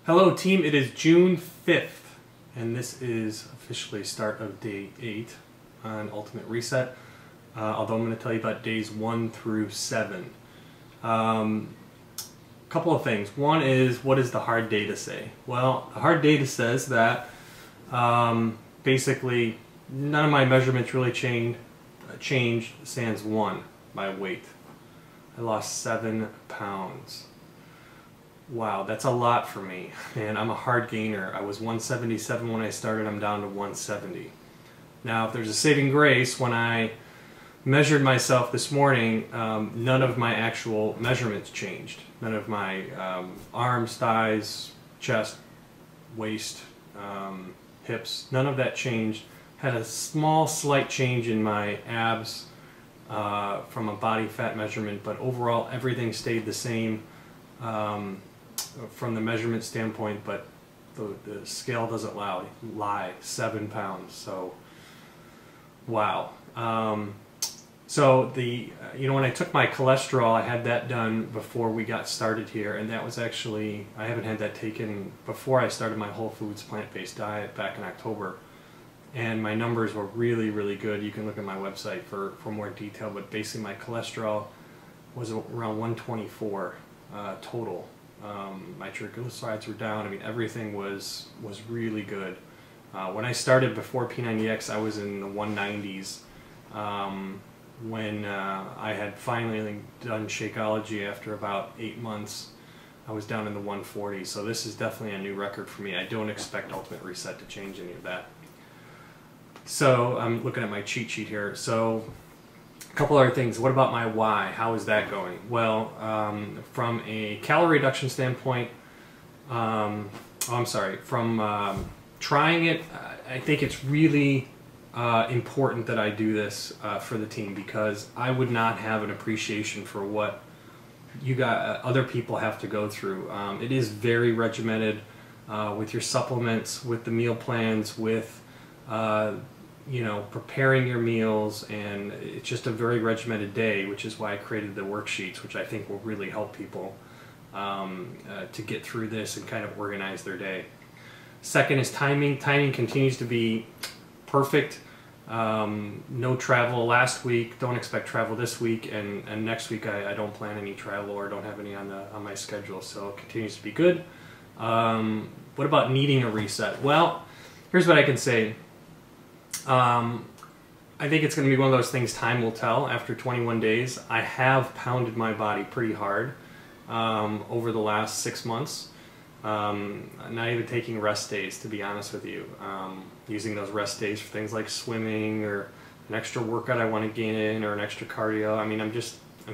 Hello team, it is June 5th and this is officially start of day 8 on Ultimate Reset, although I'm going to tell you about days 1 through 7. Couple of things. One is, what does the hard data say? Well, the hard data says that basically none of my measurements really changed sans 1, my weight. I lost 7 pounds. Wow, that's a lot for me, and I'm a hard gainer. I was 177 when I started, I'm down to 170. Now, if there's a saving grace, when I measured myself this morning, none of my actual measurements changed. None of my arms, thighs, chest, waist, hips, none of that changed. Had a small, slight change in my abs from a body fat measurement, but overall everything stayed the same. From the measurement standpoint, but the scale doesn't lie, 7 pounds. So wow. So when I took my cholesterol, I had that done before we got started here, and that was actually, I haven't had that taken before I started my Whole Foods plant-based diet back in October, and my numbers were really good. You can look at my website for more detail, but basically my cholesterol was around 124 total. My triglycerides were down. I mean, everything was really good. When I started before P90X, I was in the 190s. When I had finally done Shakeology after about 8 months, I was down in the 140s. So this is definitely a new record for me. I don't expect Ultimate Reset to change any of that. So I'm looking at my cheat sheet here. So a couple other things. What about my why? How is that going? Well, from a calorie reduction standpoint, from trying it, I think it's really important that I do this for the team, because I would not have an appreciation for what other people have to go through. It is very regimented with your supplements, with the meal plans, with preparing your meals, and it's just a very regimented day, which is why I created the worksheets, which I think will really help people to get through this and kind of organize their day. Second is timing. Timing continues to be perfect. No travel last week, don't expect travel this week, and next week I don't plan any travel or don't have any on my schedule, so it continues to be good. What about needing a reset? Well, here's what I can say. I think it's going to be one of those things time will tell after 21 days. I have pounded my body pretty hard over the last 6 months. Not even taking rest days, to be honest with you. Using those rest days for things like swimming or an extra workout I want to gain in, or an extra cardio. I mean, I'm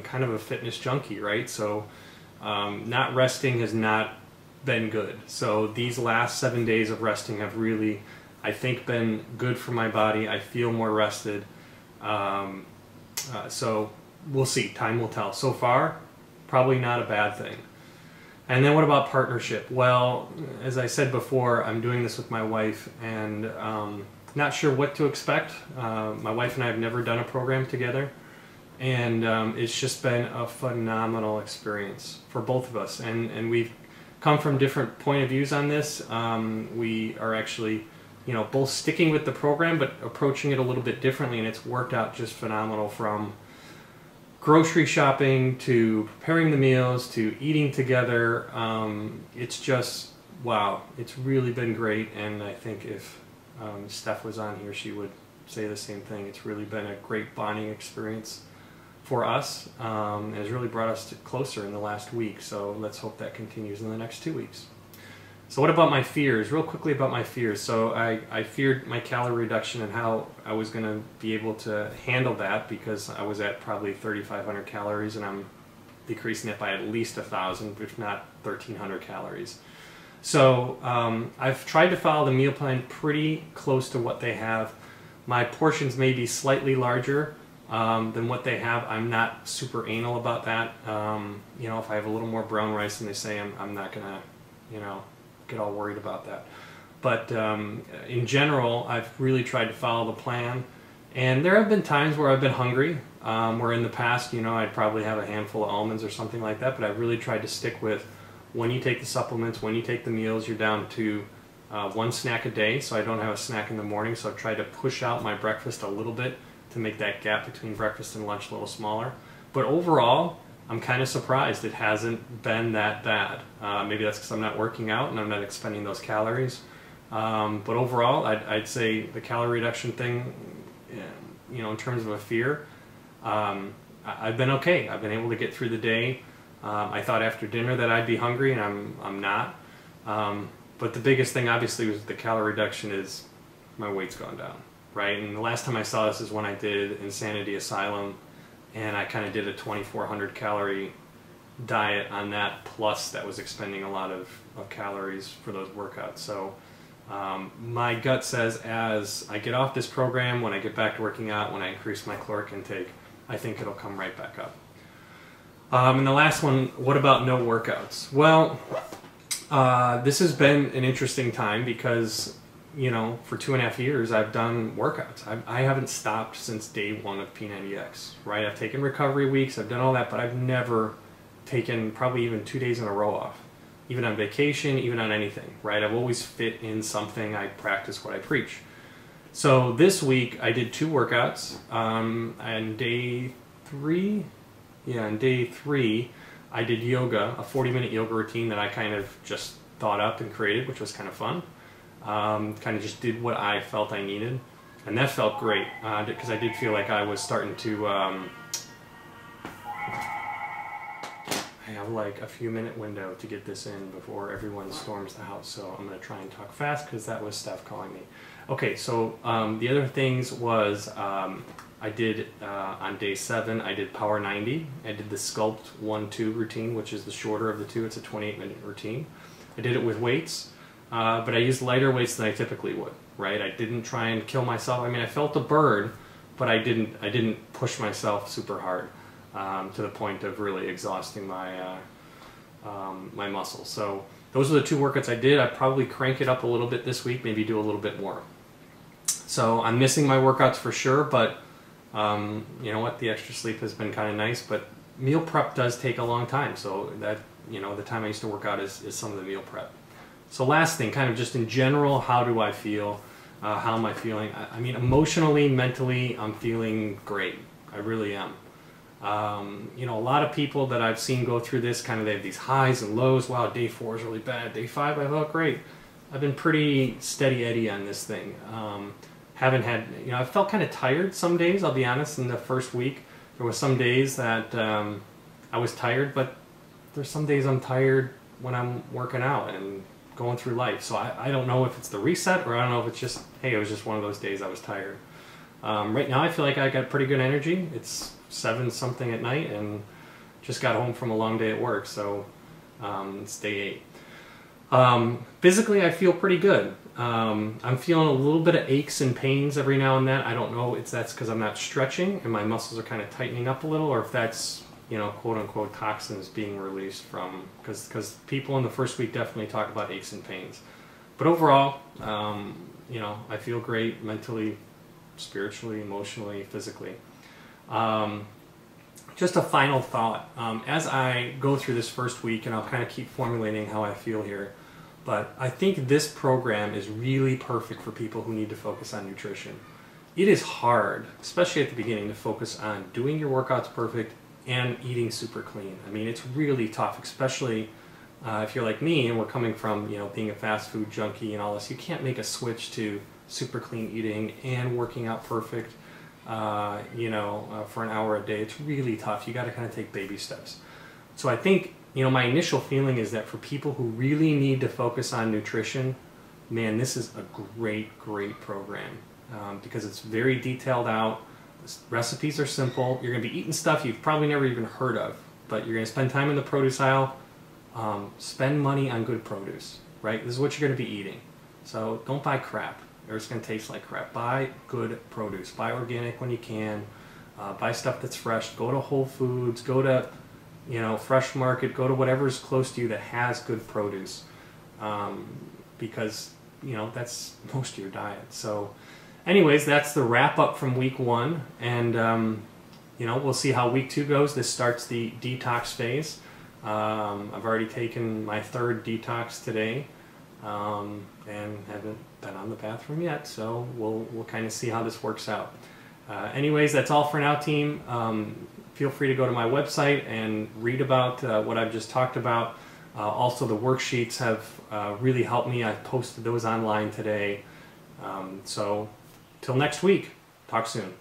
kind of a fitness junkie, right? So not resting has not been good. So these last 7 days of resting have really, I think, been good for my body. I feel more rested. So we'll see. Time will tell. So far, probably not a bad thing. And then what about partnership? Well, as I said before, I'm doing this with my wife, and not sure what to expect. My wife and I have never done a program together, and it's just been a phenomenal experience for both of us. And we've come from different point of views on this. We are actually both sticking with the program, but approaching it a little bit differently, and it's worked out just phenomenal, from grocery shopping to preparing the meals to eating together. It's just, wow, it's really been great, and I think if Steph was on here, she would say the same thing. It's really been a great bonding experience for us, and has really brought us closer in the last week, so let's hope that continues in the next 2 weeks. So what about my fears? Real quickly about my fears. So I feared my calorie reduction and how I was going to be able to handle that, because I was at probably 3,500 calories and I'm decreasing it by at least 1,000, if not 1,300 calories. So I've tried to follow the meal plan pretty close to what they have. My portions may be slightly larger than what they have. I'm not super anal about that. If I have a little more brown rice than they say, I'm not going to, get all worried about that. But in general, I've really tried to follow the plan, and there have been times where I've been hungry, where in the past, I'd probably have a handful of almonds or something like that, but I've really tried to stick with when you take the supplements, when you take the meals, you're down to one snack a day, so I don't have a snack in the morning, so I've tried to push out my breakfast a little bit to make that gap between breakfast and lunch a little smaller. But overall, I'm kind of surprised it hasn't been that bad. Maybe that's because I'm not working out and I'm not expending those calories. But overall, I'd say the calorie reduction thing, you know, in terms of a fear, I've been okay. I've been able to get through the day. I thought after dinner that I'd be hungry, and I'm not. But the biggest thing, obviously, with the calorie reduction is my weight's gone down, right? And the last time I saw this is when I did Insanity Asylum, and I kind of did a 2,400 calorie diet on that, plus that was expending a lot of calories for those workouts. So my gut says as I get off this program, when I get back to working out, when I increase my caloric intake, I think it'll come right back up. And the last one, what about no workouts? Well, this has been an interesting time because, you know, for 2.5 years I've done workouts. I haven't stopped since day one of P90X, right? I've taken recovery weeks, I've done all that, but I've never taken probably even 2 days in a row off, even on vacation, even on anything, right? I've always fit in something. I practice what I preach. So this week I did 2 workouts. On day 3, on day 3, I did yoga, a 40-minute yoga routine that I kind of just thought up and created, which was kind of fun. Kind of just did what I felt I needed, and that felt great because I did feel like I was starting to. I have like a few minute window to get this in before everyone storms the house, so I'm going to try and talk fast because that was Steph calling me. Okay, so the other things was I did on day 7 I did Power 90. I did the Sculpt 1-2 routine, which is the shorter of the two. It's a 28-minute routine. I did it with weights, but I used lighter weights than I typically would. Right? I didn't try and kill myself. I mean, I felt a burn, but I didn't push myself super hard to the point of really exhausting my my muscles. So those are the 2 workouts I did. I'd probably crank it up a little bit this week, maybe do a little bit more. So I'm missing my workouts for sure, but you know what, the extra sleep has been kind of nice, but meal prep does take a long time, so that, you know, the time I used to work out is some of the meal prep. So last thing, kind of just in general, how do I feel? How am I feeling? I mean, emotionally, mentally, I'm feeling great. I really am. You know, a lot of people that I've seen go through this, kind of they have these highs and lows. Wow, day 4 is really bad. Day 5, I felt great. I've been pretty steady Eddie on this thing. Haven't had, you know, I felt kind of tired some days, I'll be honest. In the first week, there was some days that I was tired, but there's some days I'm tired when I'm working out and going through life. So I don't know if it's the reset, or I don't know if it's just, hey, it was just one of those days I was tired. Right now I feel like I got pretty good energy. It's 7 something at night and just got home from a long day at work, so it's day 8. Physically I feel pretty good. I'm feeling a little bit of aches and pains every now and then. I don't know if that's because I'm not stretching and my muscles are kind of tightening up a little, or if that's, you know, quote unquote toxins being released from, because people in the first week definitely talk about aches and pains. But overall, you know, I feel great mentally, spiritually, emotionally, physically. Just a final thought. As I go through this first week, and I'll kind of keep formulating how I feel here, but I think this program is really perfect for people who need to focus on nutrition. It is hard, especially at the beginning, to focus on doing your workouts perfect and eating super clean. I mean, it's really tough, especially if you're like me and we're coming from, you know, being a fast food junkie and all this. You can't make a switch to super clean eating and working out perfect, you know, for an hour a day. It's really tough. You got to kind of take baby steps. So I think, you know, my initial feeling is that for people who really need to focus on nutrition, man, this is a great, great program because it's very detailed out. The recipes are simple. You're going to be eating stuff you've probably never even heard of, but you're going to spend time in the produce aisle. Spend money on good produce, right? This is what you're going to be eating. So don't buy crap, or it's going to taste like crap. Buy good produce. Buy organic when you can. Buy stuff that's fresh. Go to Whole Foods. Go to, you know, Fresh Market. Go to whatever's close to you that has good produce, because, you know, that's most of your diet. So anyways, that's the wrap up from week 1, and you know, we'll see how week 2 goes. This starts the detox phase. I've already taken my third detox today, and haven't been on the bathroom yet, so we'll kind of see how this works out. Anyways, that's all for now, team. Feel free to go to my website and read about what I've just talked about. Also, the worksheets have really helped me. I posted those online today. So till next week, talk soon.